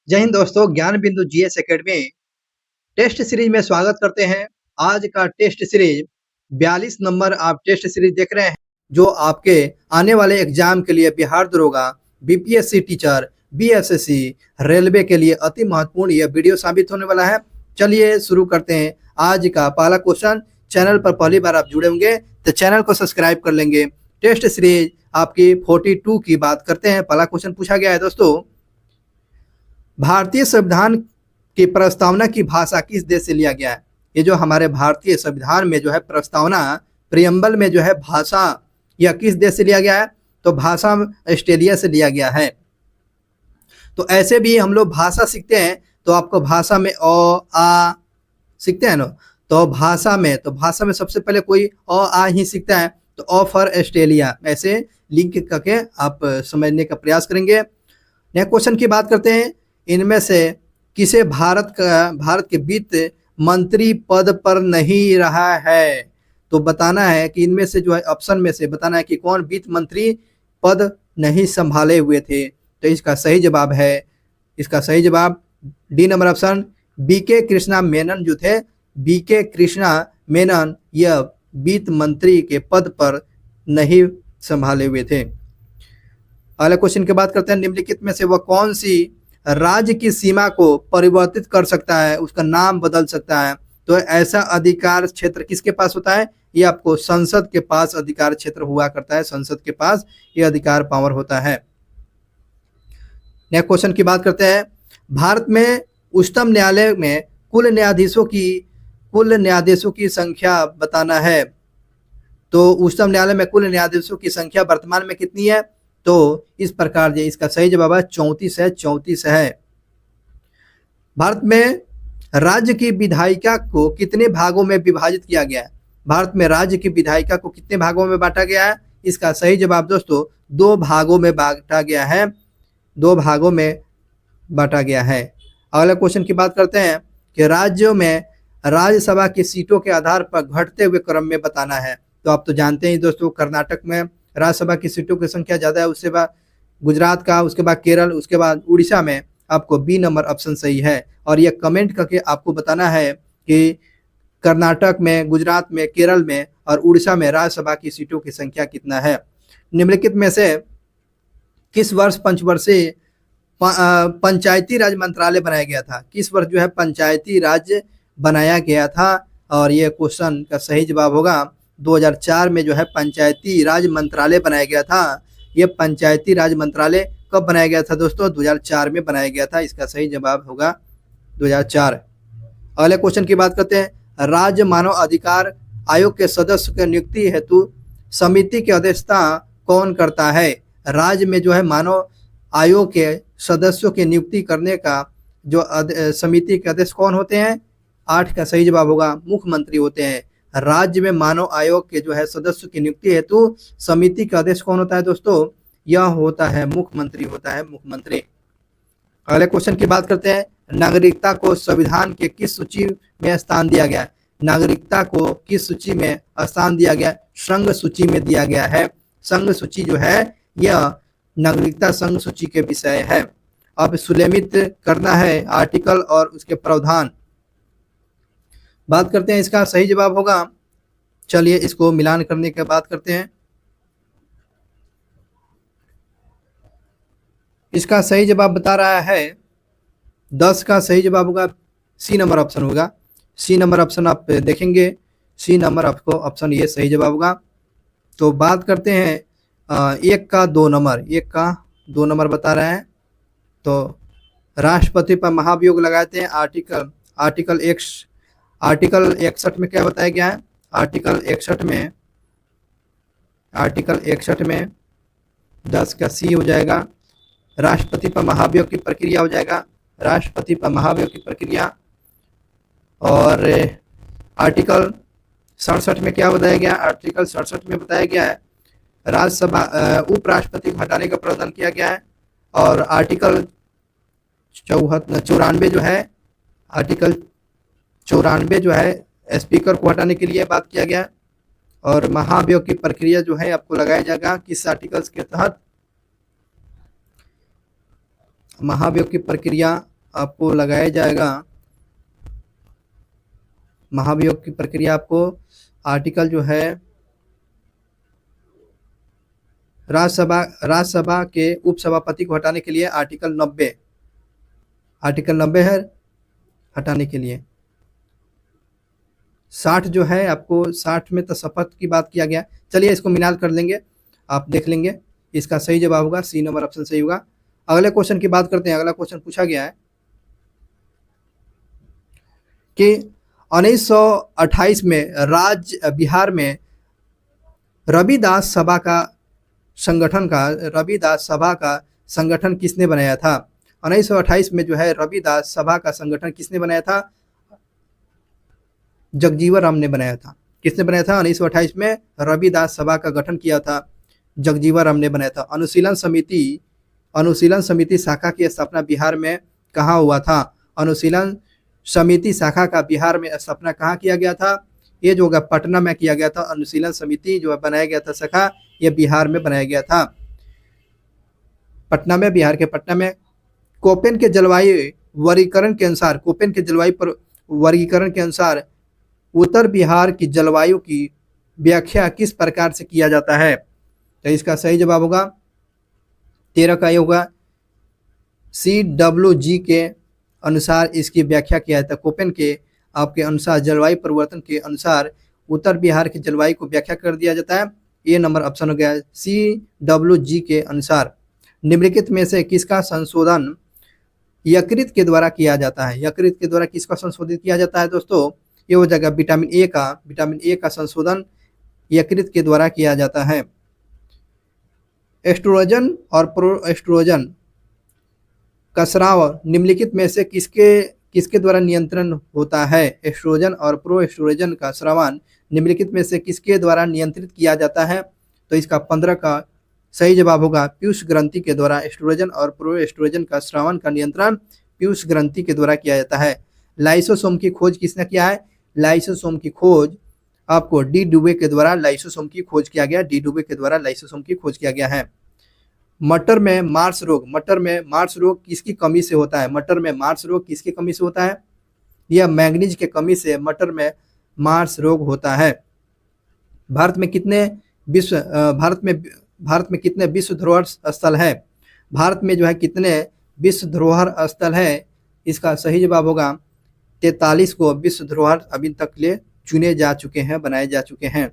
जय हिंद दोस्तों, ज्ञान बिंदु जीएस एकेडमी टेस्ट सीरीज में स्वागत करते हैं। आज का टेस्ट सीरीज 42 नंबर आप टेस्ट सीरीज देख रहे हैं, जो आपके आने वाले एग्जाम के लिए बिहार दरोगा, बीपीएससी टीचर, बीएसएससी, रेलवे के लिए अति महत्वपूर्ण यह वीडियो साबित होने वाला है। चलिए शुरू करते हैं। आज का पहला क्वेश्चन, चैनल पर पहली बार आप जुड़े होंगे तो चैनल को सब्सक्राइब कर लेंगे। टेस्ट सीरीज आपकी 42 की बात करते हैं। पहला क्वेश्चन पूछा गया है दोस्तों, भारतीय संविधान की प्रस्तावना की भाषा किस देश से लिया गया है? ये जो हमारे भारतीय संविधान में जो है प्रस्तावना, प्रियम्बल में जो है भाषा, यह किस देश से लिया गया है? तो भाषा ऑस्ट्रेलिया से लिया गया है। तो ऐसे भी हम लोग भाषा सीखते हैं तो आपको भाषा में अ आ सीखते हैं ना, तो भाषा में सबसे पहले कोई अ आ ही सीखता है, तो अ फॉर ऑस्ट्रेलिया ऐसे लिंक करके आप समझने का प्रयास करेंगे। नेक्स्ट क्वेश्चन की बात करते हैं, इनमें से किसे भारत के वित्त मंत्री पद पर नहीं रहा है? तो बताना है कि इनमें से जो है ऑप्शन में से बताना है कि कौन वित्त मंत्री पद नहीं संभाले हुए थे। तो इसका सही जवाब है, इसका सही जवाब D number option, B K Krishna Menon जो थे, बीके कृष्णा मेनन यह वित्त मंत्री के पद पर नहीं संभाले हुए थे। अगले क्वेश्चन की बात करते हैं, निम्नलिखित में से वह कौन सी राज्य की सीमा को परिवर्तित कर सकता है, उसका नाम बदल सकता है? तो ऐसा अधिकार क्षेत्र किसके पास होता है? ये आपको संसद के पास अधिकार क्षेत्र हुआ करता है, संसद के पास ये अधिकार पावर होता है। नेक्स्ट क्वेश्चन की बात करते हैं, भारत में उच्चतम न्यायालय में कुल न्यायाधीशों की संख्या बताना है। तो उच्चतम न्यायालय में कुल न्यायाधीशों की संख्या वर्तमान में कितनी है? तो इस प्रकार से इसका सही जवाब है 34 है। भारत में राज्य की विधायिका को कितने भागों में विभाजित किया गया है? भारत में राज्य की विधायिका को कितने भागों में बांटा गया है? इसका सही जवाब दोस्तों 2 भागों में बांटा गया है, 2 भागों में बांटा गया है। अगला क्वेश्चन की बात करते हैं कि राज्यों में राज्यसभा की सीटों के आधार पर घटते हुए क्रम में बताना है। तो आप तो जानते हैं दोस्तों, कर्नाटक में राज्यसभा की सीटों की संख्या ज़्यादा है, उसके बाद गुजरात का, उसके बाद केरल, उसके बाद उड़ीसा में। आपको बी नंबर ऑप्शन सही है, और ये कमेंट करके आपको बताना है कि कर्नाटक में, गुजरात में, केरल में और उड़ीसा में राज्यसभा की सीटों की संख्या कितना है। निम्नलिखित में से किस वर्ष पंचवर्षीय पंचायती राज मंत्रालय बनाया गया था? किस वर्ष जो है पंचायती राज बनाया गया था? और ये क्वेश्चन का सही जवाब होगा 2004 में जो है पंचायती राज मंत्रालय बनाया गया था। ये पंचायती राज मंत्रालय कब बनाया गया था दोस्तों? 2004 में बनाया गया था। इसका सही जवाब होगा 2004। अगले क्वेश्चन की बात करते हैं, राज्य मानव अधिकार आयोग के सदस्य की नियुक्ति हेतु समिति की अध्यक्षता कौन करता है? राज्य में जो है मानव आयोग के सदस्यों की नियुक्ति करने का जो समिति के अध्यक्ष कौन होते हैं? 8 का सही जवाब होगा मुख्यमंत्री होते हैं। राज्य में मानव आयोग के जो है सदस्यों की नियुक्ति हेतु समिति का अध्यक्ष कौन होता है दोस्तों? यह होता है मुख्यमंत्री, होता है मुख्यमंत्री। अगले क्वेश्चन की बात करते हैं, नागरिकता को संविधान के किस सूची में स्थान दिया गया है? नागरिकता को किस सूची में स्थान दिया गया? संघ सूची में दिया गया है। संघ सूची जो है यह नागरिकता संघ सूची के विषय है। अब सुलेमित करना है आर्टिकल और उसके प्रावधान। बात करते हैं, इसका सही जवाब होगा, चलिए इसको मिलान करने के बात करते हैं। इसका सही जवाब बता रहा है 10 का सही जवाब होगा सी नंबर ऑप्शन होगा। सी नंबर ऑप्शन आप देखेंगे, सी नंबर आपको ऑप्शन ये सही जवाब होगा। तो बात करते हैं 1 का 2 नंबर, 1 का 2 नंबर बता रहे हैं। तो राष्ट्रपति पर महाभियोग लगाते हैं, आर्टिकल 61 में क्या बताया गया है? आर्टिकल 61 में 10 का सी हो जाएगा, राष्ट्रपति पर महाभियोग की प्रक्रिया हो जाएगा, राष्ट्रपति पर महाभियोग की प्रक्रिया। और आर्टिकल 67 में क्या बताया गया? आर्टिकल 67 में बताया गया है राज्यसभा उपराष्ट्रपति को हटाने का प्रावधान किया गया है। और आर्टिकल 94 जो है, आर्टिकल 94 जो है स्पीकर को हटाने के लिए बात किया गया। और महाभियोग की प्रक्रिया जो है आपको लगाया जाएगा किस आर्टिकल्स के तहत? महाभियोग की प्रक्रिया आपको लगाया जाएगा महाभियोग की प्रक्रिया। आपको आर्टिकल जो है राज्यसभा के उपसभापति को हटाने के लिए आर्टिकल 90 है हटाने के लिए। 60 जो है आपको 60 में तो शपथ की बात किया गया। चलिए इसको मिलान कर लेंगे, आप देख लेंगे। इसका सही जवाब होगा सी नंबर ऑप्शन सही होगा। अगले क्वेश्चन की बात करते हैं। अगला क्वेश्चन पूछा गया है कि 1928 में राज्य बिहार में रविदास सभा का संगठन किसने बनाया था? 1928 में जो है रविदास सभा का संगठन किसने बनाया था? जगजीवन राम ने बनाया था। किसने बनाया था? 1928 में रविदास सभा का गठन किया था, जगजीवन राम ने बनाया था। अनुशीलन समिति शाखा की स्थापना बिहार में कहाँ हुआ था? अनुशीलन समिति शाखा का बिहार में स्थापना कहाँ किया गया था? ये जो होगा पटना में किया गया था। अनुशीलन समिति जो बनाया गया था शाखा, ये बिहार में बनाया गया था, पटना में, बिहार के पटना में। कोपेन के जलवायु वर्गीकरण के अनुसार उत्तर बिहार की जलवायु की व्याख्या किस प्रकार से किया जाता है? तो इसका सही जवाब होगा 13 का ये होगा। CWG के अनुसार इसकी व्याख्या किया जाता है। कोपेन के आपके अनुसार जलवायु परिवर्तन के अनुसार उत्तर बिहार की जलवायु को व्याख्या कर दिया जाता है। ये नंबर ऑप्शन हो गया CWG के अनुसार। निम्नलिखित में से किसका संशोधन यकृत के द्वारा किया जाता है? यकृत के द्वारा किसका संशोधित किया जाता है दोस्तों? ये हो जाएगा विटामिन ए का संशोधन यकृत के द्वारा किया जाता है। एस्ट्रोजन और प्रोएस्ट्रोजन का स्राव निम्नलिखित में से किसके द्वारा नियंत्रण होता है? एस्ट्रोजन और प्रोएस्ट्रोजन का स्रावन निम्नलिखित में से किसके द्वारा नियंत्रित किया जाता है? तो इसका 15 का सही जवाब होगा पीयूष ग्रंथि के द्वारा। एस्ट्रोजन और प्रोएस्ट्रोजन का स्रावन का नियंत्रण पीयूष ग्रंथि के द्वारा किया जाता है। लाइसोसोम की खोज किसने किया है? लाइसोसोम की खोज आपको डी डुबे के द्वारा लाइसोसोम की खोज किया गया। डी डुबे के द्वारा लाइसोसोम की खोज किया गया है। मटर में मार्स रोग किसकी कमी से होता है? मटर में मार्स रोग किसकी कमी से होता है? यह मैंगनीज के कमी से मटर में मार्स रोग होता है। भारत में कितने विश्व धरोहर स्थल है? भारत में जो है कितने विश्व धरोहर स्थल है? इसका सही जवाब होगा 43 को विश्व धरोहर अभी तक ले चुने जा चुके हैं, बनाए जा चुके हैं।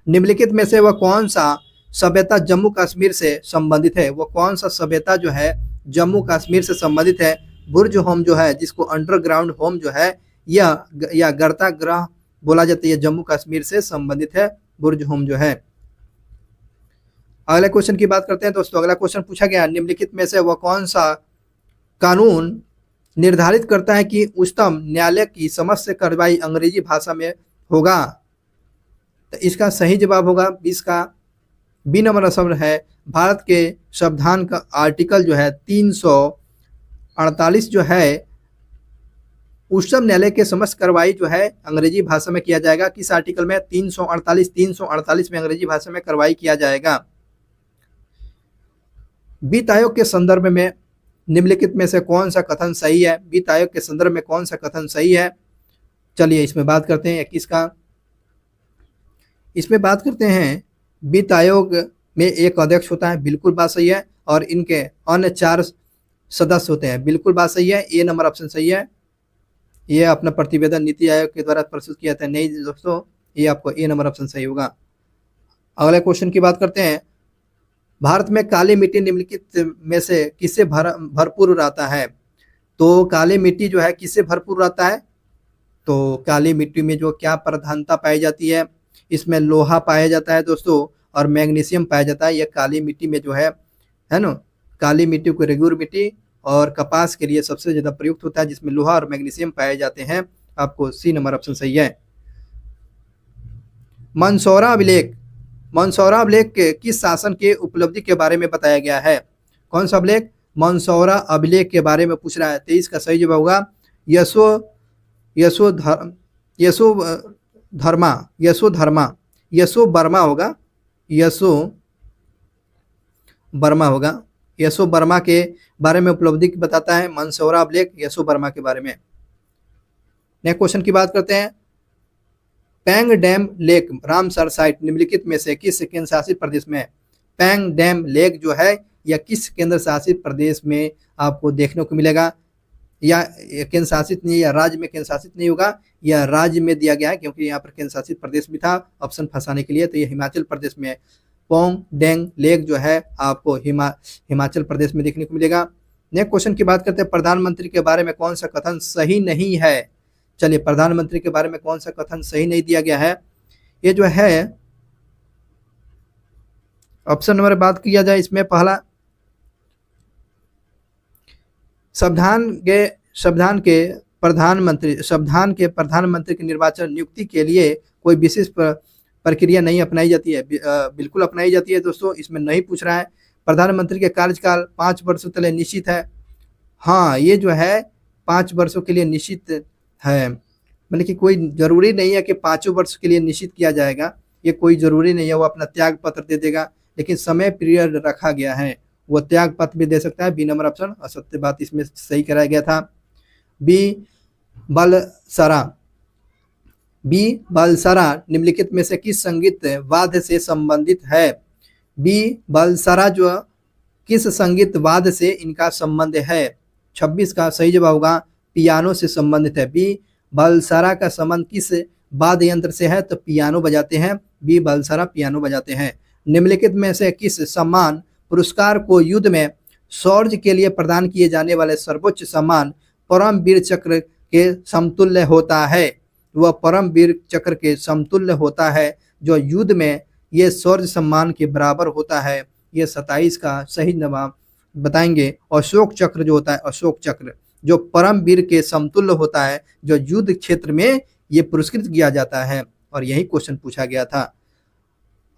निम्नलिखित में से वह कौन सा सभ्यता जम्मू कश्मीर से संबंधित है? वो कौन सा सभ्यता जो है जम्मू कश्मीर से संबंधित है? बुर्ज होम जो है, जिसको अंडरग्राउंड होम जो है या गर्तागृह बोला जाता है, जम्मू कश्मीर से संबंधित है बुर्ज होम जो है। अगले क्वेश्चन की बात करते हैं दोस्तों। अगला क्वेश्चन पूछा गया निम्नलिखित में से वह कौन सा कानून निर्धारित करता है कि उच्चतम न्यायालय की समस्त कार्रवाई अंग्रेजी भाषा में होगा? तो इसका सही जवाब होगा 20 का बी नंबर शब्द है। भारत के संविधान का आर्टिकल जो है 348 जो है उच्चतम न्यायालय के समस्त कार्रवाई जो है अंग्रेजी भाषा में किया जाएगा। किस आर्टिकल में? 348 में अंग्रेजी भाषा में कार्रवाई किया जाएगा। वित्त आयोग के संदर्भ में निम्नलिखित में से कौन सा कथन सही है? वित्त आयोग के संदर्भ में कौन सा कथन सही है? चलिए इसमें बात करते हैं 21 का। इसमें बात करते हैं वित्त आयोग में एक अध्यक्ष होता है, बिल्कुल बात सही है, और इनके अन्य 4 सदस्य होते हैं, बिल्कुल बात सही है। ए नंबर ऑप्शन सही है। ये अपना प्रतिवेदन नीति आयोग के द्वारा प्रस्तुत किया था। नहीं दोस्तों, ये आपको ए नंबर ऑप्शन सही होगा। अगले क्वेश्चन की बात करते हैं। भारत में काली मिट्टी निम्नलिखित में से किससे भरपूर रहता है? तो काली मिट्टी जो है किससे भरपूर रहता है? तो काली मिट्टी में जो क्या प्रधानता पाई जाती है? इसमें लोहा पाया जाता है दोस्तों, और मैग्नीशियम पाया जाता है। यह काली मिट्टी में जो है ना, काली मिट्टी को रेगुर मिट्टी और कपास के लिए सबसे ज्यादा प्रयुक्त होता है, जिसमें लोहा और मैग्नीशियम पाए जाते हैं। आपको सी नंबर ऑप्शन सही है। मंसौरा अभिलेख के किस शासन के उपलब्धि के बारे में बताया गया है? कौन सा अभिलेख? मंसौरा अभिलेख के बारे में पूछ रहा है। 23 का सही जवाब होगा यशो बर्मा होगा। यशो वर्मा के बारे में उपलब्धि बताता है, मंसौरा लेक यशो वर्मा के बारे में। नेक्स्ट क्वेश्चन की बात करते हैं, पैंग डैम लेक रामसर साइट निम्नलिखित में से किस केंद्र शासित प्रदेश में है? पैंग डैम लेक जो है यह किस केंद्र शासित प्रदेश में आपको देखने को मिलेगा? या केंद्र शासित नहीं, या राज्य में केंद्र शासित नहीं होगा, यह राज्य में दिया गया है क्योंकि यहाँ पर केंद्र शासित प्रदेश भी था ऑप्शन फंसाने के लिए, तो ये हिमाचल प्रदेश में है। पोंग डैंग लेक जो है आपको हिमाचल प्रदेश में देखने को मिलेगा। नेक्स्ट क्वेश्चन की बात करते हैं, प्रधानमंत्री के बारे में कौन सा कथन सही नहीं है? चलिए, प्रधानमंत्री के बारे में कौन सा कथन सही नहीं दिया गया है? ये जो है ऑप्शन नंबर बात किया जाए इसमें, पहला संविधान के प्रधानमंत्री की निर्वाचन नियुक्ति के लिए कोई विशेष प्रक्रिया नहीं अपनाई जाती है। बिल्कुल अपनाई जाती है दोस्तों, इसमें नहीं पूछ रहा है। प्रधानमंत्री के कार्यकाल 5 वर्षों के लिए निश्चित है। हाँ, ये जो है 5 वर्षों के लिए निश्चित है, मतलब कि कोई जरूरी नहीं है कि 5 वर्ष के लिए निश्चित किया जाएगा, ये कोई जरूरी नहीं है। वो अपना त्याग पत्र दे देगा, लेकिन समय पीरियड रखा गया है, वो त्याग पत्र भी दे सकता है। बी नंबर ऑप्शन असत्य बात इसमें सही कराया गया था। बी बलसारा निम्नलिखित में से किस संगीत वाद्य से संबंधित है? बी बलसारा जो किस संगीत वाद्य से इनका संबंध है? 26 का सही जवाब होगा पियानो से संबंधित है। बी बलसारा का संबंध किस वाद्य यंत्र से है? तो पियानो बजाते हैं, बी बलसारा पियानो बजाते हैं। निम्नलिखित में से किस सम्मान पुरस्कार को युद्ध में शौर्य के लिए प्रदान किए जाने वाले सर्वोच्च सम्मान परमवीर चक्र के समतुल्य होता है? वह परमवीर चक्र के समतुल्य होता है जो युद्ध में ये शौर्य सम्मान के बराबर होता है। ये 27 का सही जवाब बताएंगे। अशोक चक्र जो होता है, अशोक चक्र जो परमवीर के समतुल्य होता है, जो युद्ध क्षेत्र में ये पुरस्कृत किया जाता है, और यही क्वेश्चन पूछा गया था।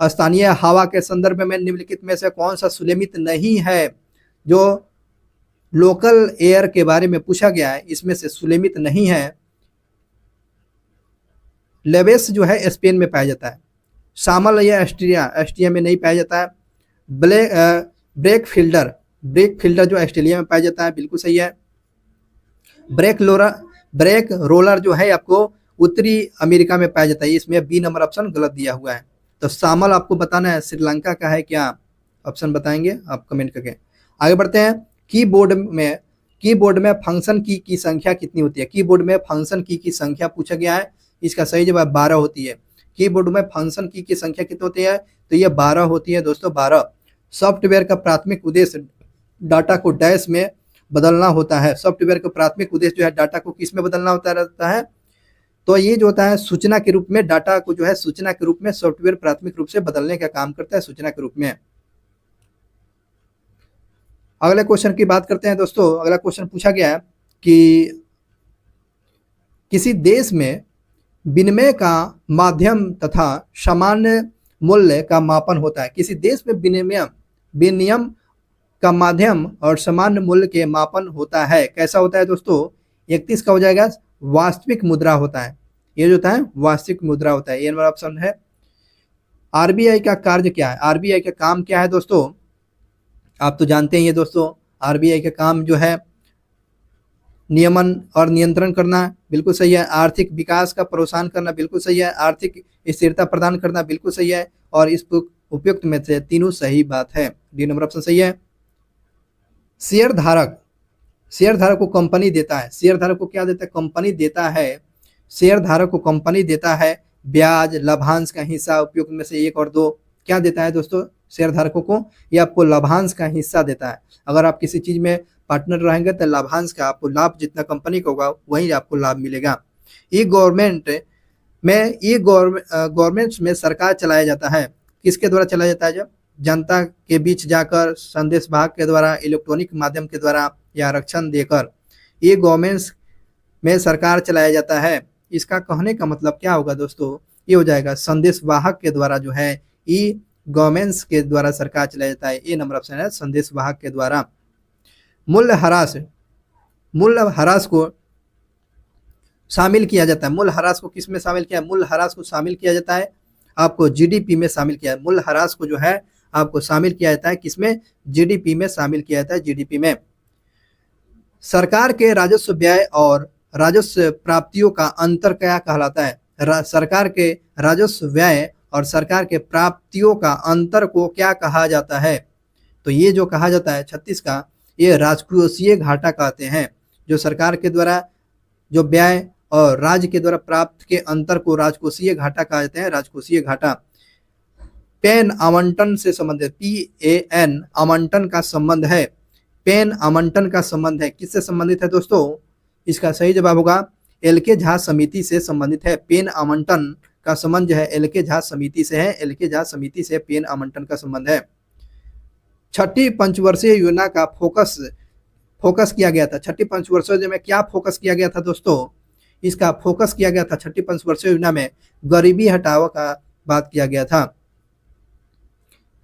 स्थानीय हवा के संदर्भ में निम्नलिखित में से कौन सा सुलेमित नहीं है? जो लोकल एयर के बारे में पूछा गया है, इसमें से सुलेमित नहीं है। लेवेस जो है स्पेन में पाया जाता है। शामल या ऑस्ट्रिया में नहीं पाया जाता है। ब्रेक फील्डर जो ऑस्ट्रेलिया में पाया जाता है, बिल्कुल सही है। ब्रेक रोलर जो है आपको उत्तरी अमेरिका में पाया जाता है, इसमें बी नंबर ऑप्शन गलत दिया हुआ है। तो शामल आपको बताना है श्रीलंका का है क्या? ऑप्शन बताएंगे आप कमेंट करके। आगे बढ़ते हैं, कीबोर्ड में फंक्शन की संख्या कितनी होती है? कीबोर्ड में फंक्शन की संख्या पूछा गया है, इसका सही जवाब 12 होती है। कीबोर्ड में फंक्शन की संख्या कितनी होती है? तो ये 12 होती है दोस्तों, 12। सॉफ्टवेयर का प्राथमिक उद्देश्य डाटा को डैश में बदलना होता है। सॉफ्टवेयर का प्राथमिक उद्देश्य जो है डाटा को किस में बदलना होता रहता है? तो ये जो होता है सूचना के रूप में, डाटा को जो है सूचना के रूप में सॉफ्टवेयर प्राथमिक रूप से बदलने का काम करता है, सूचना के रूप में। अगले क्वेश्चन की बात करते हैं दोस्तों। अगला क्वेश्चन पूछा गया है कि किसी देश में विनिमय का माध्यम तथा सामान्य मूल्य का मापन होता है। किसी देश में विनिमय का माध्यम और सामान्य मूल्य के मापन होता है। कैसा होता है दोस्तों? 31 का हो जाएगा वास्तविक मुद्रा होता है। ये जो होता है वास्तविक मुद्रा होता है, ये नंबर ऑप्शन है। आरबीआई का कार्य क्या है? आरबीआई का काम क्या है दोस्तों? आप तो जानते हैं ये दोस्तों, आरबीआई का काम जो है नियमन और नियंत्रण करना, बिल्कुल सही है। आर्थिक विकास का प्रोत्साहन करना, बिल्कुल सही है। आर्थिक स्थिरता प्रदान करना, बिल्कुल सही है। और इस उपयुक्त में से तीनों सही बात है, डी नंबर ऑप्शन सही है। शेयर धारक को कंपनी देता है। शेयर धारक को क्या देता है? कंपनी देता है। शेयर धारक को कंपनी देता है ब्याज, लाभांश का हिस्सा, उपयुक्त में से 1 और 2 क्या देता है दोस्तों? शेयर धारकों को ये आपको लाभांश का हिस्सा देता है। अगर आप किसी चीज में पार्टनर रहेंगे तो लाभांश का आपको लाभ जितना कंपनी का होगा वही आपको लाभ मिलेगा। ई गवर्नमेंट में सरकार चलाया जाता है। किसके द्वारा चलाया जाता है? जब जनता के बीच जाकर, संदेश वाहक के द्वारा, इलेक्ट्रॉनिक माध्यम के द्वारा या आरक्षण देकर ई गवर्नमेंट्स में सरकार चलाया जाता है। इसका कहने का मतलब क्या होगा दोस्तों? ये हो जाएगा संदेश वाहक के द्वारा जो है ई गवर्नमेंट्स के द्वारा सरकार चलाया जाता है। ये नंबर ऑप्शन है, संदेश वाहक के द्वारा। मूल्य ह्रास को शामिल किया जाता है। मूल्य ह्रास को किस में शामिल किया? मूल्य ह्रास को शामिल किया जाता है आपको जीडीपी में शामिल किया है। मूल्य ह्रास को जो है आपको शामिल किया जाता है किसमें? जीडीपी में शामिल किया जाता है, जीडीपी में। सरकार के राजस्व व्यय और राजस्व प्राप्तियों का अंतर क्या कहलाता है? सरकार के राजस्व व्यय और सरकार के प्राप्तियों का अंतर को क्या कहा जाता है? तो ये जो कहा जाता है 36 का, ये राजकोषीय घाटा कहते हैं। जो सरकार के द्वारा जो व्यय और राज्य के द्वारा प्राप्त के अंतर को राजकोषीय घाटा कहा जाता है, राजकोषीय घाटा। पेन आवंटन से संबंधित, PAN आवंटन का संबंध है, पेन आवंटन का संबंध है, किससे संबंधित है दोस्तों? इसका सही जवाब होगा LK झा समिति से संबंधित है। पेन आवंटन का संबंध जो है LK झा समिति से है, LK झा समिति से पेन आवंटन का संबंध है। छठी पंचवर्षीय योजना का फोकस किया गया था। छठी पंचवर्षीय योजना में क्या फोकस किया गया था दोस्तों? इसका फोकस किया गया था छठी पंचवर्षीय योजना में गरीबी हटाओ का बात किया गया था।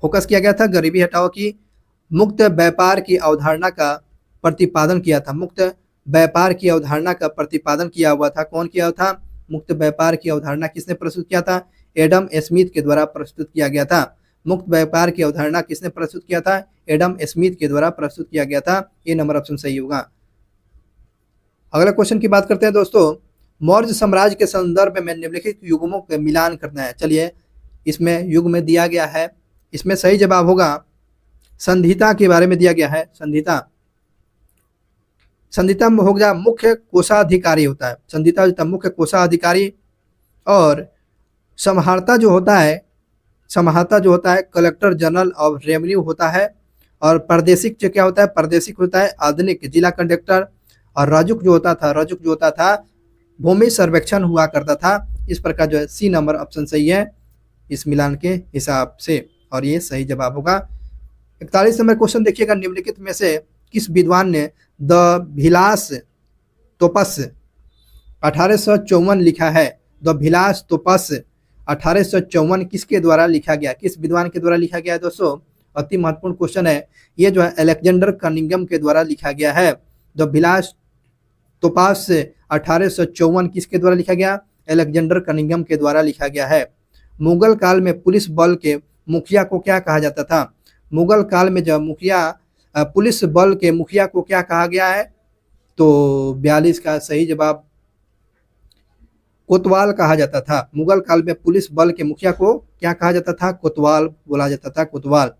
फोकस किया गया था गरीबी हटाओ की। मुक्त व्यापार की अवधारणा का प्रतिपादन किया था। मुक्त व्यापार की अवधारणा का प्रतिपादन किया हुआ था। कौन किया था? मुक्त व्यापार की अवधारणा किसने प्रस्तुत किया था? एडम स्मिथ के द्वारा प्रस्तुत किया गया था। मुक्त व्यापार की अवधारणा किसने प्रस्तुत किया था? एडम स्मिथ के द्वारा प्रस्तुत किया गया था। ये नंबर ऑप्शन सही होगा। अगला क्वेश्चन की बात करते हैं दोस्तों। मौर्य साम्राज्य के संदर्भ में निम्नलिखित युग्मों का मिलान करना है। चलिए, इसमें युग्म में दिया गया है, इसमें सही जवाब होगा संधिता के बारे में दिया गया है। संधिता में होगा मुख्य कोषाधिकारी होता है। संधिता होता है मुख्य कोषाधिकारी। और समाहर्ता जो होता है कलेक्टर जनरल ऑफ रेवेन्यू होता है। और प्रादेशिक जो क्या होता है? प्रादेशिक होता है आधुनिक जिला कंडक्टर। और राजुक जो होता था भूमि सर्वेक्षण हुआ करता था। इस प्रकार जो है सी नंबर ऑप्शन सही है इस मिलान के हिसाब से, और ये सही जवाब होगा। 41 नंबर क्वेश्चन देखिएगा। निम्नलिखित में से किस विद्वान ने द भिलास तोपस 1854 लिखा है? द भिलास तोपस 1854 किसके द्वारा लिखा गया? किस विद्वान के द्वारा लिखा गया है दोस्तों? अति महत्वपूर्ण क्वेश्चन है ये, जो है अलेक्जेंडर कनिंघम के द्वारा लिखा गया है। द भिलास तोपास 1854 किसके द्वारा लिखा गया? अलेक्जेंडर कनिंघम के द्वारा लिखा गया है। मुगल काल में पुलिस बल के मुखिया को क्या कहा जाता था? मुगल काल में जब पुलिस बल के मुखिया को क्या कहा गया है? तो 42 का सही जवाब कोतवाल कहा जाता था। मुगल काल में पुलिस बल के मुखिया को क्या कहा जाता था? कोतवाल बोला जाता था, कोतवाल।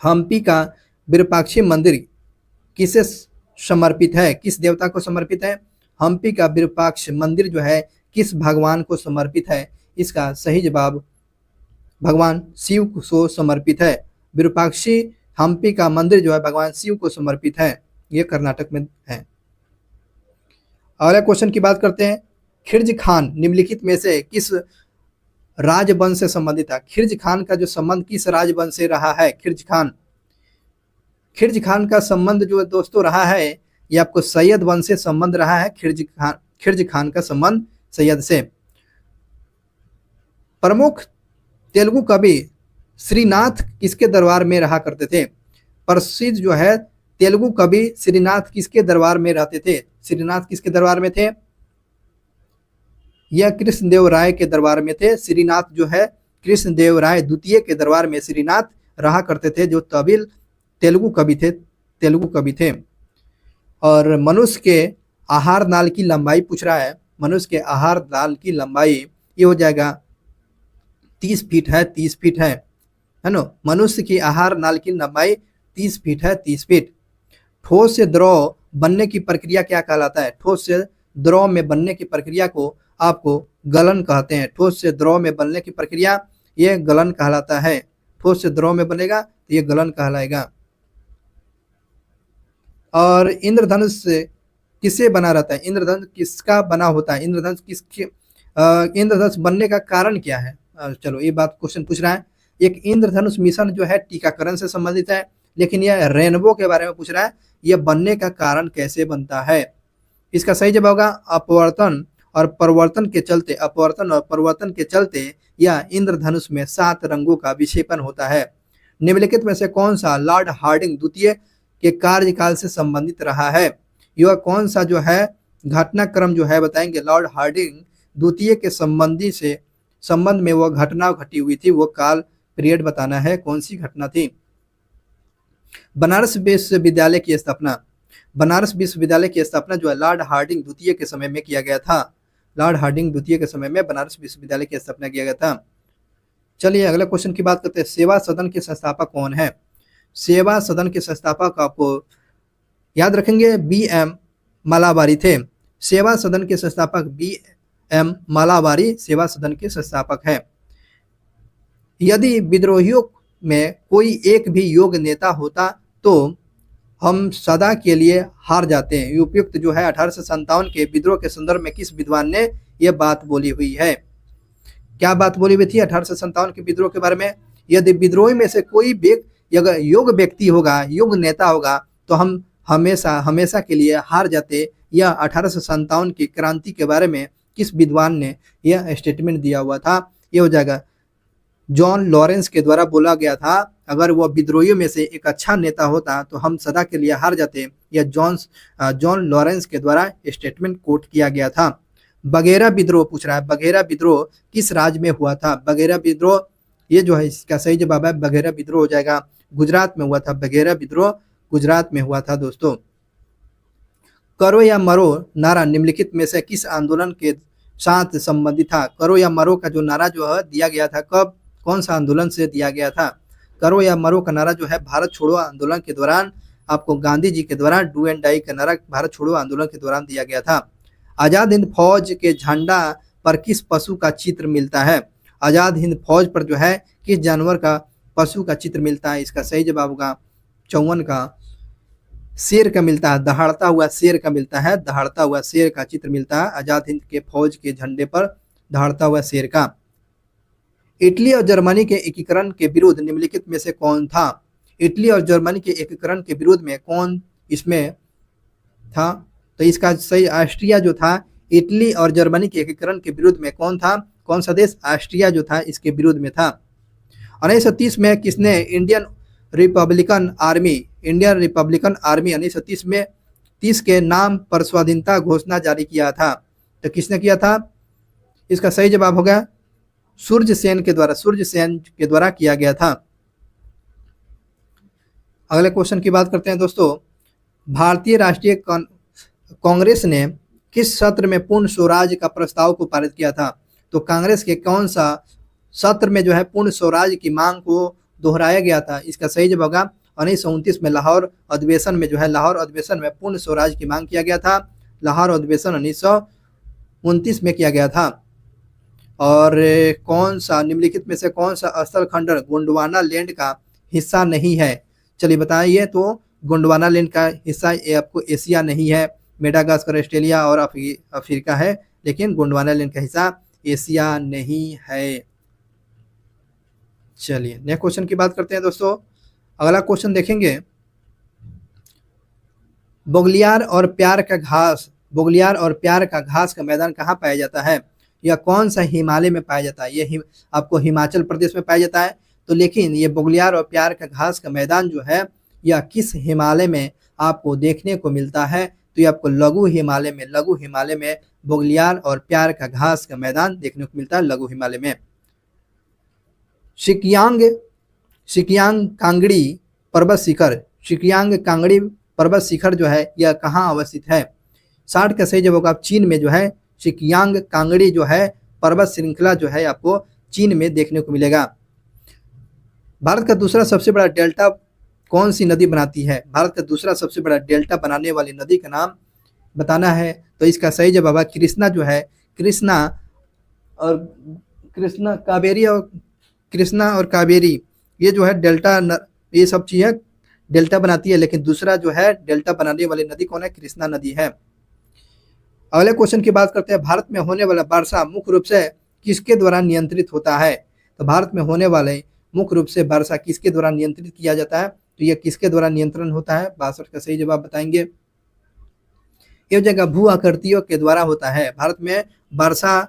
हम्पी का विरूपाक्षी मंदिर किसे समर्पित है? किस देवता को समर्पित है? हम्पी का विरूपाक्ष मंदिर जो है किस भगवान को समर्पित है? इसका सही जवाब भगवान शिव को समर्पित है। विरूपाक्षी हम्पी का मंदिर जो है भगवान शिव को समर्पित है। ये कर्नाटक में है। अगले क्वेश्चन की बात करते हैं। खिलजी खान निम्नलिखित में से किस राजवंश से संबंधित है? खिलजी खान का जो संबंध किस राजवंश से रहा है? खिलजी खान का संबंध जो दोस्तों रहा है ये आपको सैयद वंश से संबंध रहा है। खिलजी खान का संबंध सैयद से। प्रमुख तेलुगु कवि श्रीनाथ किसके दरबार में रहा करते थे? प्रसिद्ध जो है तेलुगु कवि श्रीनाथ किसके दरबार में रहते थे? श्रीनाथ किसके दरबार में थे? यह कृष्णदेव राय के दरबार में थे। श्रीनाथ जो है कृष्णदेव राय द्वितीय के दरबार में श्रीनाथ रहा करते थे, जो तमिल तेलुगु कवि थे। और मनुष्य के आहार नाल की लंबाई पूछ रहा है। मनुष्य के आहार नाल की लंबाई ये हो जाएगा 30 फीट है, 30 फीट है ना। मनुष्य की आहार नाल की लंबाई 30 फीट है, 30 फीट। ठोस से द्रव बनने की प्रक्रिया क्या कहलाता है? ठोस से द्रव में बनने की प्रक्रिया को आपको गलन कहते हैं। ठोस से द्रव में बनने की प्रक्रिया ये गलन कहलाता है। ठोस से द्रव में बनेगा तो ये गलन कहलाएगा। और इंद्रधनुष किससे बना रहता है? इंद्रधनुष किसका बना होता है? इंद्रधनुष बनने का कारण क्या है? चलो ये बात क्वेश्चन पूछ रहा है। एक इंद्रधनुष मिशन जो है टीकाकरण से संबंधित है, लेकिन यह रेनबो के बारे में पूछ रहा है। यह बनने का कारण कैसे बनता है? इसका सही जवाब होगा अपवर्तन और परिवर्तन के चलते यह इंद्रधनुष में 7 रंगों का विक्षेपण होता है। निम्नलिखित में से कौन सा लॉर्ड हार्डिंग द्वितीय के कार्यकाल से संबंधित रहा है? यह कौन सा जो है घटनाक्रम जो है बताएंगे। लॉर्ड हार्डिंग द्वितीय के संबंध में वह घटना घटी हुई थी, वो काल पीरियड बताना है, कौन सी घटना थी। बनारस विश्वविद्यालय की स्थापना, बनारस विश्वविद्यालय की स्थापना जो है लॉर्ड हार्डिंग द्वितीय के समय में किया गया था। लॉर्ड हार्डिंग द्वितीय के समय में बनारस विश्वविद्यालय की स्थापना किया गया था। चलिए अगले क्वेश्चन की बात करते हैं, सेवा सदन के संस्थापक कौन है। सेवा सदन के संस्थापक आपको याद रखेंगे बी.एम. मालाबारी थे। सेवा सदन के संस्थापक बी.एम. मालाबारी सेवा सदन के संस्थापक है। यदि विद्रोहियों में कोई एक भी योग्य नेता होता तो हम सदा के लिए हार जाते हैं। उपयुक्त जो है 1857 के विद्रोह के संदर्भ में किस विद्वान ने यह बात बोली हुई है। क्या बात बोली हुई थी 1857 के विद्रोह के बारे में। यदि विद्रोही में से कोई योग्य व्यक्ति होगा, योग्य नेता होगा तो हम हमेशा के लिए हार जाते। यह 1857 की क्रांति के बारे में किस विद्वान ने यह स्टेटमेंट दिया हुआ था। यह हो जाएगा जॉन लॉरेंस के द्वारा बोला गया था। अगर वह विद्रोहियों में से एक अच्छा नेता होता तो हम सदा के लिए हार जाते। यह जॉन लॉरेंस के द्वारा स्टेटमेंट कोट किया गया था। बघेरा विद्रोह पूछ रहा है, बघेरा विद्रोह किस राज्य में हुआ था। बघेरा विद्रोह ये जो है इसका सही जवाब है बघेरा विद्रोह हो जाएगा, गुजरात में हुआ था। बघेरा विद्रोह गुजरात में हुआ था। दोस्तों करो या मरो नारा निम्नलिखित में से किस आंदोलन के साथ संबंधित था। करो या मरो का जो नारा जो है दिया गया था कब, कौन सा आंदोलन से दिया गया था। करो या मरो का नारा जो है भारत छोड़ो आंदोलन के दौरान आपको गांधी जी के द्वारा डू एंड डाई का नारा भारत छोड़ो आंदोलन के दौरान दिया गया था। आजाद हिंद फौज के झंडा पर किस पशु का चित्र मिलता है। आजाद हिंद फौज पर जो है किस जानवर का पशु का चित्र मिलता है। इसका सही जवाब होगा 54 का शेर का मिलता है, दहाड़ता हुआ शेर का मिलता है, दहाड़ता हुआ शेर का चित्र मिलता है आजाद हिंद के फौज के झंडे पर, दहाड़ता हुआ शेर का। इटली और जर्मनी के एकीकरण के विरुद्ध निम्नलिखित में से कौन था। इटली और जर्मनी के एकीकरण के विरोध में कौन इसमें था। तो इसका सही ऑस्ट्रिया जो था। इटली और जर्मनी के एकीकरण के विरोध में कौन था, कौन सा देश। ऑस्ट्रिया जो था इसके विरोध में था। 1930 में किसने इंडियन रिपब्लिकन आर्मी 1930 में 30 के नाम पर स्वाधीनता घोषणा जारी किया था। तो किसने किया था। इसका सही जवाब होगा सूर्य सेन के द्वारा किया गया था। अगले क्वेश्चन की बात करते हैं दोस्तों, भारतीय राष्ट्रीय कांग्रेस ने किस सत्र में पूर्ण स्वराज का प्रस्ताव को पारित किया था। तो कांग्रेस के कौन सा सत्र में जो है पूर्ण स्वराज की मांग को दोहराया गया था। इसका सही जवाब होगा 1929 में लाहौर अधिवेशन में जो है लाहौर अधिवेशन में पूर्ण स्वराज की मांग किया गया था। लाहौर अधिवेशन 1929 में किया गया था। और कौन सा निम्नलिखित में से कौन सा स्थल खंड गोंडवाना लैंड का हिस्सा नहीं है। चलिए बताइए। तो गोंडवाना लैंड का हिस्सा ये आपको एशिया नहीं है, मेडागास्कर ऑस्ट्रेलिया और अफ्रीका है, लेकिन गोंडवाना लैंड का हिस्सा एशिया नहीं है। चलिए नेक्स्ट क्वेश्चन की बात करते हैं दोस्तों। अगला क्वेश्चन देखेंगे, बोगलियार और प्यार का घास का मैदान कहाँ पाया जाता है। यह कौन सा हिमालय में पाया जाता है। ये आपको हिमाचल प्रदेश में पाया जाता है। तो लेकिन ये बोगलियार और प्यार का घास का मैदान जो है यह किस हिमालय में आपको देखने को मिलता है। तो ये आपको लघु हिमालय में बोगलियार और प्यार का घास का मैदान देखने को मिलता है, लघु हिमालय में। सिकियांग कांगड़ी पर्वत शिखर जो है यह कहाँ अवस्थित है। 60 का सही जवाब आप चीन में जो है सिकियांग कांगड़ी जो है पर्वत श्रृंखला जो है आपको चीन में देखने को मिलेगा। भारत का दूसरा सबसे बड़ा डेल्टा कौन सी नदी बनाती है। भारत का दूसरा सबसे बड़ा डेल्टा बनाने वाली नदी का नाम बताना है। तो इसका सही जवाब है कृष्णा जो है, कृष्णा और कावेरी ये जो है डेल्टा ये सब चीज़ें डेल्टा बनाती है, लेकिन दूसरा जो है डेल्टा बनाने वाली नदी कौन है, कृष्णा नदी है। अगले क्वेश्चन की बात करते हैं, भारत में होने वाला वर्षा मुख्य रूप से किसके द्वारा नियंत्रित होता है। तो भारत में होने वाले मुख्य रूप से वर्षा किसके द्वारा नियंत्रित किया जाता है। तो यह किसके द्वारा नियंत्रण होता है। 62 का सही जवाब बताएंगे। यह जगह भू आकृतियों के द्वारा होता है। भारत में वर्षा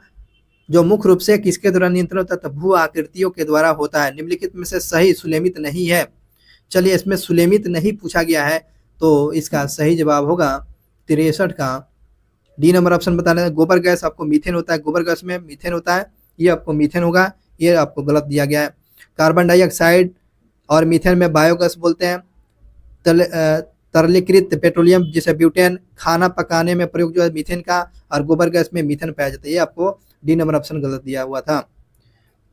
जो मुख्य रूप से किसके द्वारा नियंत्रण होता है, तो भू आकृतियों के द्वारा होता है। निम्नलिखित में से सही सुलेमित नहीं है। चलिए इसमें सुलेमित नहीं पूछा गया है, तो इसका सही जवाब होगा 63 का डी नंबर ऑप्शन बताना है। गोबर गैस आपको मीथेन होता है, गोबर गैस में मीथेन होता है, ये आपको मीथेन होगा, ये आपको गलत दिया गया है। कार्बन डाइऑक्साइड और मीथेन में बायोगैस बोलते हैं। तरलीकृत पेट्रोलियम जिसे ब्यूटेन, खाना पकाने में प्रयोग जो है मीथेन का, और गोबर गैस में मीथेन पाया जाता है। ये आपको डी नंबर ऑप्शन गलत दिया हुआ था।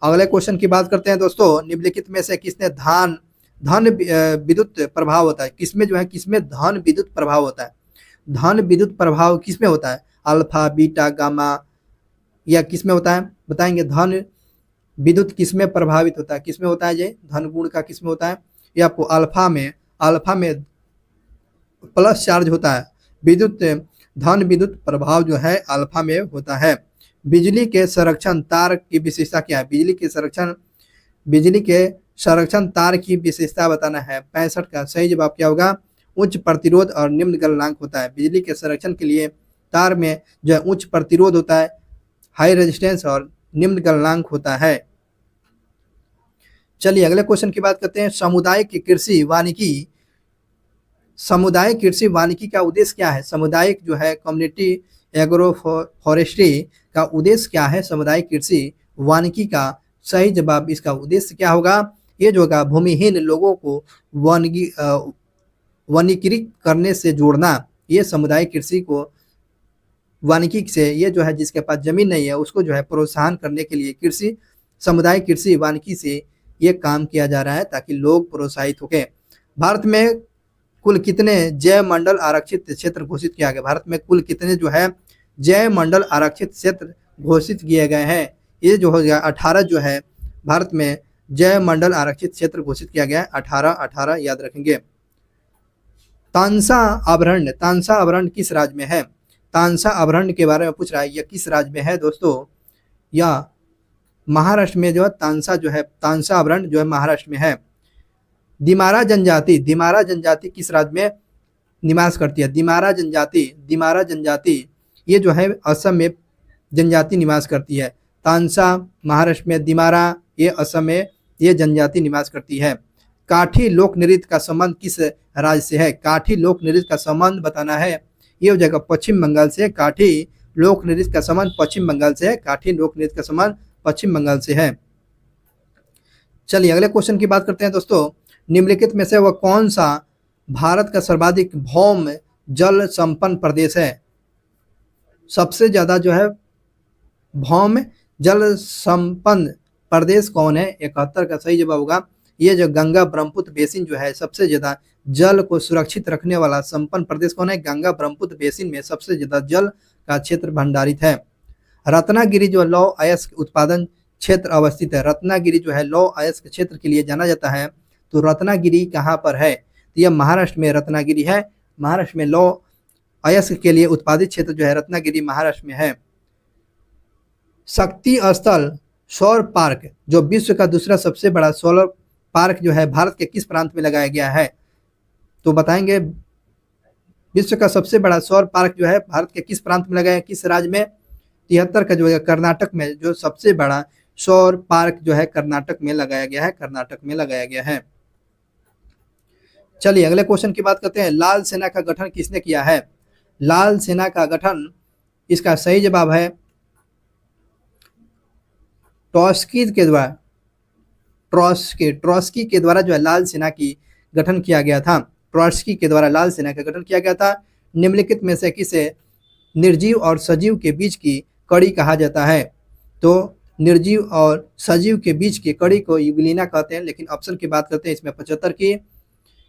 अगले क्वेश्चन की बात करते हैं दोस्तों, निम्नलिखित में से किसने धन विद्युत प्रभाव होता है, किसमें जो है किसमें धन विद्युत प्रभाव होता है? धन विद्युत प्रभाव किसमें होता है? अल्फा, बीटा, गामा या किसमें होता है? बताएंगे। धन विद्युत किसमें प्रभावित होता है, किसमें होता है? ये धन गुण का किसमें होता है? ये आपको अल्फा में प्लस चार्ज होता है। धन विद्युत प्रभाव जो है अल्फा में होता है। बिजली के संरक्षण तार की विशेषता क्या है? बिजली के संरक्षण तार की विशेषता बताना है। 65 का सही जवाब क्या होगा? उच्च प्रतिरोध और निम्न गलनांक होता है। बिजली के संरक्षण के लिए तार में जो है उच्च प्रतिरोध होता है, हाई रेजिस्टेंस, और निम्न गलनांक होता है। चलिए अगले क्वेश्चन की बात करते हैं। सामुदायिक कृषि वानिकी का उद्देश्य क्या है? सामुदायिक जो है कम्युनिटी एग्रो फॉरेस्ट्री का उद्देश्य क्या है? सामुदायिक कृषि वानिकी का सही जवाब इसका उद्देश्य क्या होगा? ये जो होगा भूमिहीन लोगों को वनीकृत करने से जोड़ना। ये सामुदायिक कृषि को वानिकी से, ये जो है जिसके पास जमीन नहीं है उसको जो है प्रोत्साहन करने के लिए सामुदायिक कृषि वानिकी से ये काम किया जा रहा है ताकि लोग प्रोत्साहित होके। भारत में कुल कितने जैव मंडल आरक्षित क्षेत्र घोषित किया गया? भारत में कुल कितने जो है जैव मंडल आरक्षित क्षेत्र घोषित किए गए हैं? ये जो हो गया 18 जो है भारत में जैव मंडल आरक्षित क्षेत्र घोषित किया गया है। 18 याद रखेंगे। तानसा अभ्यारण्य किस राज्य में है? तानसा अभ्यारण्य के बारे में पूछ रहा है, यह किस राज्य में है दोस्तों? या महाराष्ट्र में जो है तानसा अभ्यारण्य जो है महाराष्ट्र में है। दिमारा जनजाति किस राज्य में निवास करती है? दिमारा जनजाति ये जो है असम में जनजाति निवास करती है। तानसा महाराष्ट्र में, दिमारा ये असम में ये जनजाति निवास करती है। काठी लोक नृत्य का संबंध किस राज्य से है? काठी लोक नृत्य का संबंध बताना है। ये हो जाएगा पश्चिम बंगाल से। काठी लोक नृत्य का संबंध पश्चिम बंगाल से है। काठी लोक नृत्य का संबंध पश्चिम बंगाल से है। चलिए अगले क्वेश्चन की बात करते हैं दोस्तों। निम्नलिखित में से वह कौन सा भारत का सर्वाधिक भौम जल संपन्न प्रदेश है? सबसे ज्यादा जो है भौम जल संपन्न प्रदेश कौन है? 71 का सही जवाब होगा ये जो गंगा ब्रह्मपुत्र बेसिन जो है सबसे ज्यादा जल को सुरक्षित रखने वाला संपन्न प्रदेश कौन है? गंगा ब्रह्मपुत्र बेसिन में सबसे ज्यादा जल का क्षेत्र भंडारित है। रत्नागिरी जो लौह अयस्क उत्पादन क्षेत्र अवस्थित है। रत्नागिरी जो है लौह अयस्क क्षेत्र के लिए जाना जाता है। तो रत्नागिरी कहाँ पर है? तो यह महाराष्ट्र में रत्नागिरी है। महाराष्ट्र में लौह अयस्क के लिए उत्पादित क्षेत्र जो है रत्नागिरी महाराष्ट्र में है। शक्ति स्थल सौर पार्क जो विश्व का दूसरा सबसे बड़ा सोलर पार्क जो है भारत के किस प्रांत में लगाया गया है? तो बताएंगे। विश्व का सबसे बड़ा सौर पार्क जो है भारत के किस प्रांत में लगाया है, किस राज्य में? 73 का जो है कर्नाटक में जो सबसे बड़ा सौर पार्क जो है कर्नाटक में लगाया गया है। कर्नाटक में लगाया गया है। चलिए अगले क्वेश्चन की बात करते हैं। लाल सेना का गठन किसने किया है? लाल सेना का गठन इसका सही जवाब है ट्रॉट्स्की के द्वारा जो है लाल सेना की गठन किया गया था। ट्रॉट्स्की के द्वारा लाल सेना का गठन किया गया था। निम्नलिखित में से किसे निर्जीव और सजीव के बीच की कड़ी कहा जाता है? तो निर्जीव और सजीव के बीच की कड़ी को युगलीना कहते हैं, लेकिन ऑप्शन की बात करते हैं इसमें 75 की।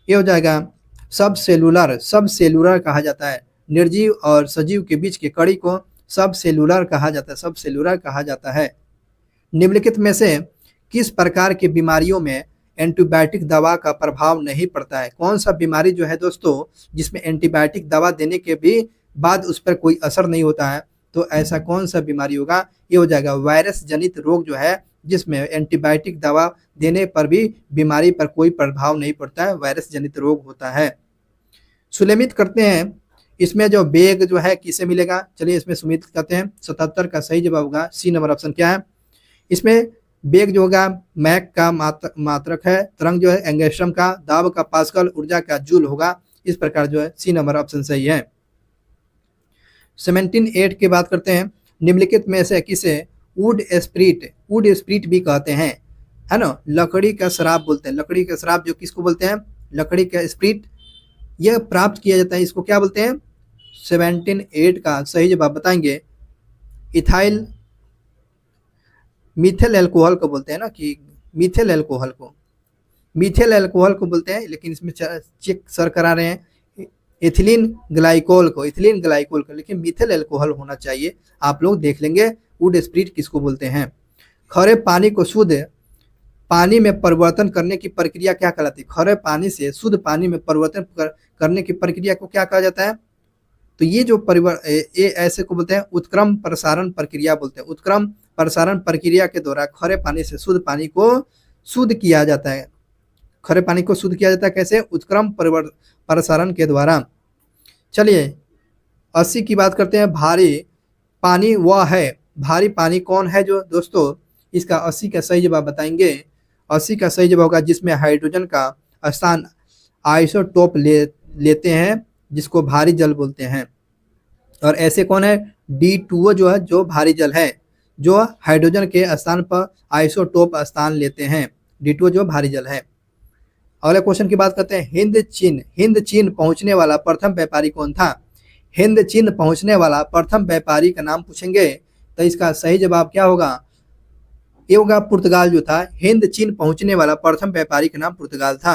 ये हो जाएगा सब सेलुलर कहा जाता है। निर्जीव और सजीव के बीच की कड़ी को सब सेलुलर कहा जाता है। निम्नलिखित में से किस प्रकार की बीमारियों में एंटीबायोटिक दवा का प्रभाव नहीं पड़ता है? कौन सा बीमारी जो है दोस्तों जिसमें एंटीबायोटिक दवा देने के भी बाद उस पर कोई असर नहीं होता है? तो ऐसा कौन सा बीमारी होगा? ये हो जाएगा वायरस जनित रोग जो है जिसमें एंटीबायोटिक दवा देने पर भी बीमारी पर कोई प्रभाव नहीं पड़ता है, वायरस जनित रोग होता है। सुनिश्चित करते हैं इसमें जो वेग जो है किसे मिलेगा? चलिए इसमें सुनिश्चित करते हैं। 77 का सही जवाब होगा सी नंबर ऑप्शन क्या है? इसमें वेग जो होगा मैक का मात्रक है, तरंग जो है एंगस्ट्रम का, दाब का पास्कल, ऊर्जा का जूल होगा। इस प्रकार जो है सी नंबर ऑप्शन सही है। 17.8 की बात करते हैं। निम्नलिखित में से किसे वुड स्प्रिट भी कहते हैं? है ना, लकड़ी का शराब बोलते हैं। लकड़ी का शराब जो किसको बोलते हैं, लकड़ी का स्पिरिट, यह प्राप्त किया जाता है, इसको क्या बोलते हैं। 17 का सही जवाब बताएंगे इथाइल मिथेल अल्कोहल को बोलते हैं ना, कि मिथेल अल्कोहल को, मिथेल अल्कोहल को बोलते हैं, लेकिन इसमें चेक सर करा रहे हैं इथिलीन ग्लाइकोल को, इथिलीन ग्लाइकोल को, लेकिन मिथेल अल्कोहल होना चाहिए। आप लोग देख लेंगे वुड स्पिरिट किसको बोलते हैं। खरे पानी को शुद्ध पानी में परिवर्तन करने की प्रक्रिया क्या कहलाती है। खरे पानी से शुद्ध पानी में परिवर्तन करने की प्रक्रिया को क्या कहा जाता है। तो ये जो ये ऐसे को बोलते हैं उत्क्रम प्रसारण प्रक्रिया बोलते हैं। उत्क्रम प्रसारण प्रक्रिया के द्वारा खरे पानी से शुद्ध पानी को शुद्ध किया जाता है। खरे पानी को शुद्ध किया जाता है कैसे, उत्क्रम प्रसारण के द्वारा। चलिए 80 की बात करते हैं। भारी पानी वह है, भारी पानी कौन है जो दोस्तों, इसका 80 का सही जवाब बताएंगे। 80 का सही जवाब होगा जिसमें हाइड्रोजन का स्थान आइसोटोप लेते हैं, जिसको भारी जल बोलते हैं। और ऐसे कौन है, D2O जो है, जो भारी जल है, जो हाइड्रोजन के स्थान पर आइसोटोप स्थान लेते हैं। D2O जो भारी जल है। अगले क्वेश्चन की बात करते हैं। हिंद चीन पहुंचने वाला प्रथम व्यापारी कौन था। हिंद चीन पहुंचने वाला प्रथम व्यापारी का नाम पूछेंगे, तो इसका सही जवाब क्या होगा, ये होगा पुर्तगाल जो था। हिंद चीन पहुंचने वाला प्रथम व्यापारी का नाम पुर्तगाल था।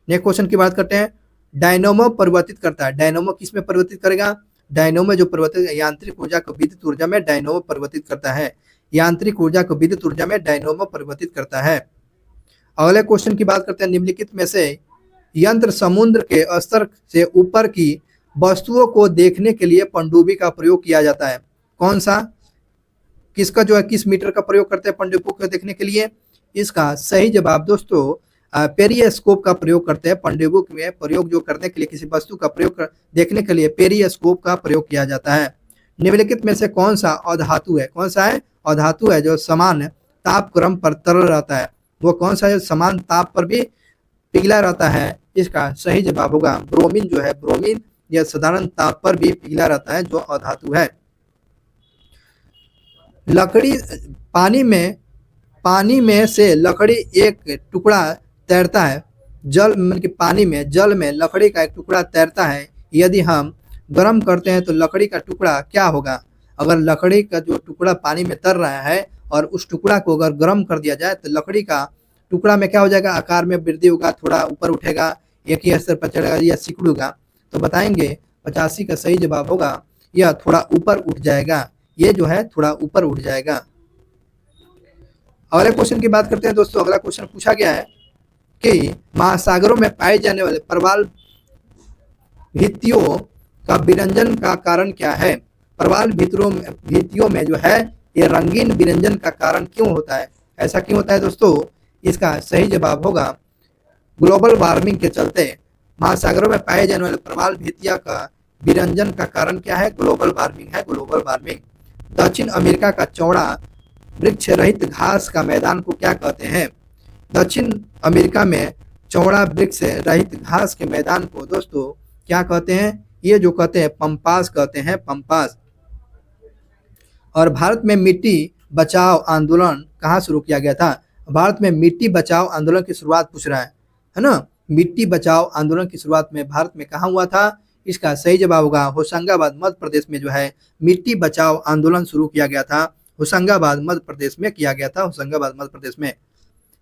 नेक्स्ट क्वेश्चन की बात करते हैं। डायनोमो परिवर्तित करता है। डायनोमो किस में परिवर्तित करेगा, डायनोमो जो परिवर्तित यांत्रिक ऊर्जा को विद्युत ऊर्जा में डायनोमो परिवर्तित करता है। यांत्रिक ऊर्जा को विद्युत ऊर्जा में डायनोमो परिवर्तित करता है। अगले क्वेश्चन की बात करते हैं। निम्नलिखित में से यंत्र समुद्र के स्तर से ऊपर की वस्तुओं को देखने के लिए पनडुब्बी का प्रयोग किया जाता है। कौन सा, किसका जो है, किस मीटर का प्रयोग करते हैं पनडुब्बी को देखने के लिए। इसका सही जवाब दोस्तों पेरिस्कोप का प्रयोग करते हैं। पनडुब्बी में प्रयोग जो करने के लिए, किसी वस्तु का प्रयोग देखने के लिए पेरिस्कोप का प्रयोग किया जाता है। निम्नलिखित में से कौन सा अधातु है, कौन सा है अधातु है जो समान तापक्रम पर तरल रहता है। वो कौन सा है समान ताप पर भी पिघला रहता है। इसका सही जवाब होगा ब्रोमीन जो है, ब्रोमीन यह साधारण ताप पर भी पिघला रहता है, जो अधातु है। लकड़ी पानी में से लकड़ी एक टुकड़ा तैरता है। जल मतलब कि पानी में, जल में लकड़ी का एक टुकड़ा तैरता है। यदि हम गर्म करते हैं तो लकड़ी का टुकड़ा क्या होगा। अगर लकड़ी का जो टुकड़ा पानी में तैर रहा है और उस टुकड़ा को अगर गर्म कर दिया जाए तो लकड़ी का टुकड़ा में क्या हो जाएगा, आकार में वृद्धि होगा, थोड़ा ऊपर उठेगा, एक ही स्तर पर चढ़ेगा या सिकुड़ेगा। तो बताएंगे 85 का सही जवाब होगा यह थोड़ा ऊपर उठ जाएगा। ये जो है थोड़ा ऊपर उठ जाएगा। अगले क्वेश्चन की बात करते हैं दोस्तों। अगला क्वेश्चन पूछा गया है कि महासागरों में पाए जाने वाले प्रवाल भित्तियों का विरंजन का कारण क्या है। प्रवाल भित्तियों में जो है ये रंगीन विरंजन का कारण क्यों होता है, ऐसा क्यों होता है दोस्तों। इसका सही जवाब होगा ग्लोबल वार्मिंग के चलते महासागरों में पाए जाने वाले प्रवाल भित्तियां का विरंजन का कारण क्या है, ग्लोबल वार्मिंग है, ग्लोबल वार्मिंग। दक्षिण अमेरिका का चौड़ा वृक्ष रहित घास का मैदान को क्या कहते हैं। दक्षिण अमेरिका में चौड़ा वृक्ष रहित घास के मैदान को दोस्तों क्या कहते हैं, ये जो कहते हैं पंपास कहते हैं, पंपास। और भारत में मिट्टी बचाओ आंदोलन कहाँ शुरू किया गया था। भारत में मिट्टी बचाओ आंदोलन की शुरुआत पूछ रहा है ना। मिट्टी बचाओ आंदोलन की शुरुआत में भारत में कहाँ हुआ था। इसका सही जवाब होगा होशंगाबाद मध्य प्रदेश में जो है मिट्टी बचाओ आंदोलन शुरू किया गया था। होशंगाबाद मध्य प्रदेश में किया गया था, होशंगाबाद मध्य प्रदेश में।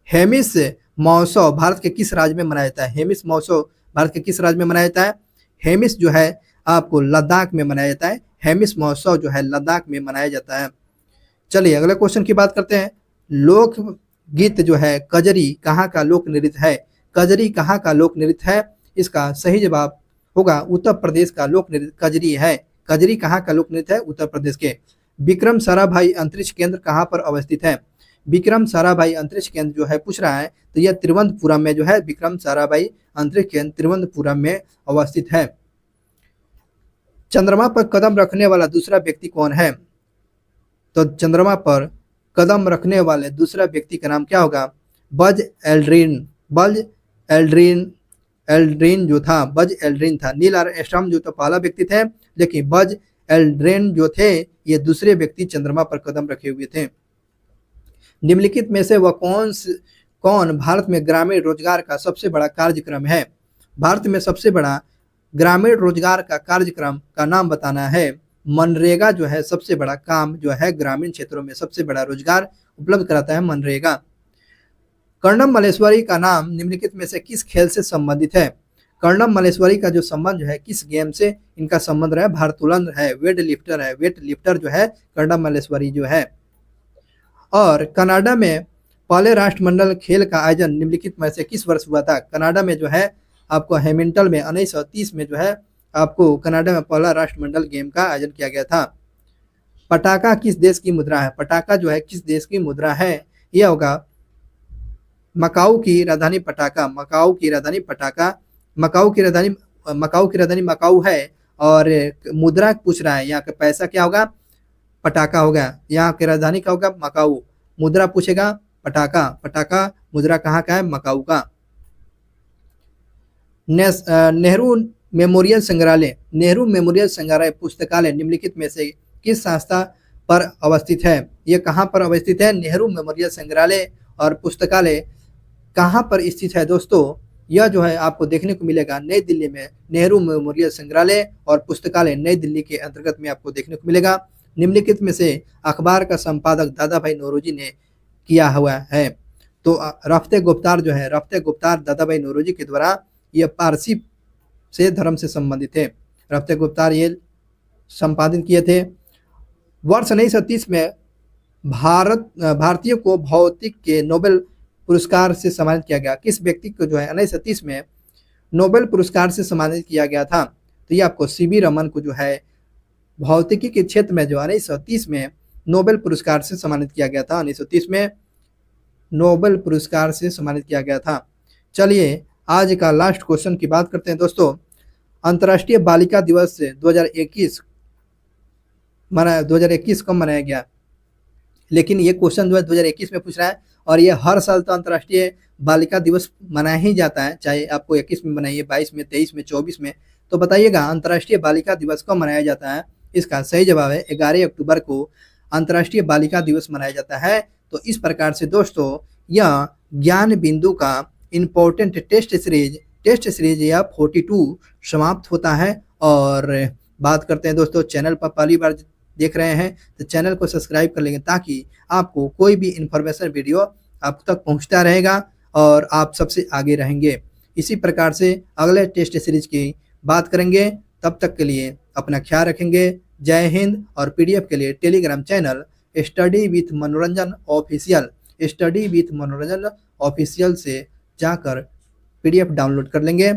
हेमिस महोत्सव भारत के किस राज्य में मनाया जाता है। हेमिस महोत्सव भारत के किस राज्य में मनाया जाता है। हेमिस जो है आपको लद्दाख में मनाया जाता है। हेमिस महोत्सव जो है लद्दाख में मनाया जाता है। चलिए अगले क्वेश्चन की बात करते हैं। लोक गीत जो है कजरी कहाँ का लोक नृत्य है। कजरी कहाँ का लोक नृत्य है। इसका सही जवाब होगा उत्तर प्रदेश का लोक नृत्य कजरी है। कजरी कहाँ का लोक नृत्य है, उत्तर प्रदेश के। विक्रम साराभाई अंतरिक्ष केंद्र कहाँ पर अवस्थित है। विक्रम साराभाई अंतरिक्ष केंद्र जो है पूछ रहा है तो यह तिरुवनंतपुरम में जो है विक्रम साराभाई अंतरिक्ष केंद्र तिरुवनंतपुरम में अवस्थित है। चंद्रमा पर कदम रखने वाला दूसरा व्यक्ति कौन है। तो चंद्रमा पर कदम रखने वाले दूसरा व्यक्ति का नाम क्या होगा, बज एल्ड्रिन। बज एल्ड्रिन जो था, बज एल्ड्रिन था। नील आर्मस्ट्रांग जो तो पहला व्यक्ति थे, लेकिन बज एल्ड्रिन जो थे ये दूसरे व्यक्ति चंद्रमा पर कदम रखे हुए थे। निम्नलिखित में से वह कौन भारत में ग्रामीण रोजगार का सबसे बड़ा कार्यक्रम है? भारत में सबसे बड़ा ग्रामीण रोजगार का कार्यक्रम का नाम बताना है। मनरेगा जो है सबसे बड़ा काम जो है ग्रामीण क्षेत्रों में सबसे बड़ा रोजगार उपलब्ध कराता है मनरेगा। कर्णम मल्लेश्वरी का नाम निम्नलिखित में से किस खेल से संबंधित है? कर्णम मल्लेश्वरी का जो संबंध जो है किस गेम से इनका संबंध है? भारोत्तोलन है, वेट लिफ्टर है, वेट लिफ्टर जो है कर्णम मल्लेश्वरी जो है। और कनाडा में पहले राष्ट्रमंडल खेल का आयोजन निम्नलिखित में से किस वर्ष हुआ था? कनाडा में जो है आपको हैमिल्टन में 1930 में जो है आपको कनाडा में पहला राष्ट्रमंडल गेम का आयोजन किया गया था। पटाखा किस देश की मुद्रा है? पटाखा जो है किस देश की मुद्रा है? यह होगा मकाऊ की राजधानी पटाखा, मकाऊ की राजधानी पटाखा, मकाऊ की राजधानी मकाऊ है। और मुद्रा पूछ रहा है, यहाँ का पैसा क्या होगा? पटाखा होगा। यहाँ की राजधानी क्या होगा? मकाऊ। मुद्रा पूछेगा पटाखा, पटाखा मुद्रा कहाँ का है? मकाऊ का। नेहरू मेमोरियल संग्रहालय, नेहरू मेमोरियल संग्रहालय पुस्तकालय निम्नलिखित में से किस संस्था पर अवस्थित है? यह कहाँ पर अवस्थित है? नेहरू मेमोरियल संग्रहालय और पुस्तकालय कहाँ पर स्थित है दोस्तों? यह जो है आपको देखने को मिलेगा नई दिल्ली में। नेहरू मेमोरियल संग्रहालय और पुस्तकालय नई दिल्ली के अंतर्गत में आपको देखने को मिलेगा। निम्नलिखित में से अखबार का संपादक दादा भाई नौरोजी ने किया हुआ है? तो रफ्ते गुफ्तार जो है, रफ्ते गुफ्तार दादा भाई नौरोजी के द्वारा यह पारसी से धर्म से संबंधित है। रफ्ते गुफ्तार ये संपादित किए थे। वर्ष 1930 में भारतीयों को भौतिक के नोबेल पुरस्कार से सम्मानित किया गया। किस व्यक्ति को जो है 1930 में नोबेल पुरस्कार से सम्मानित किया गया था? तो ये आपको सीवी रमन को जो है भौतिकी के क्षेत्र में जो 1930 में नोबेल पुरस्कार से सम्मानित किया गया था। 1930 में नोबेल पुरस्कार से सम्मानित किया गया था। चलिए आज का लास्ट क्वेश्चन की बात करते हैं दोस्तों। अंतर्राष्ट्रीय बालिका दिवस 2021 कब मनाया गया? लेकिन ये क्वेश्चन जो है 2021 में पूछ रहा है और ये हर साल तो अंतर्राष्ट्रीय बालिका दिवस मनाया ही जाता है, चाहे आपको 21 में मनाइए, 22 में, 23 में, 24 में। तो बताइएगा अंतर्राष्ट्रीय बालिका दिवस कब मनाया जाता है? इसका सही जवाब है 11 अक्टूबर को अंतर्राष्ट्रीय बालिका दिवस मनाया जाता है। तो इस प्रकार से दोस्तों यह ज्ञान बिंदु का इम्पोर्टेंट टेस्ट सीरीज या 42 समाप्त होता है। और बात करते हैं दोस्तों, चैनल पर पहली बार देख रहे हैं तो चैनल को सब्सक्राइब कर लेंगे ताकि आपको कोई भी इंफॉर्मेशन वीडियो आप तक पहुंचता रहेगा और आप सबसे आगे रहेंगे। इसी प्रकार से अगले टेस्ट सीरीज की बात करेंगे। तब तक के लिए अपना ख्याल रखेंगे। जय हिंद। और पीडीएफ के लिए टेलीग्राम चैनल स्टडी विथ मनोरंजन ऑफिशियल से जाकर पीडीएफ डाउनलोड कर लेंगे।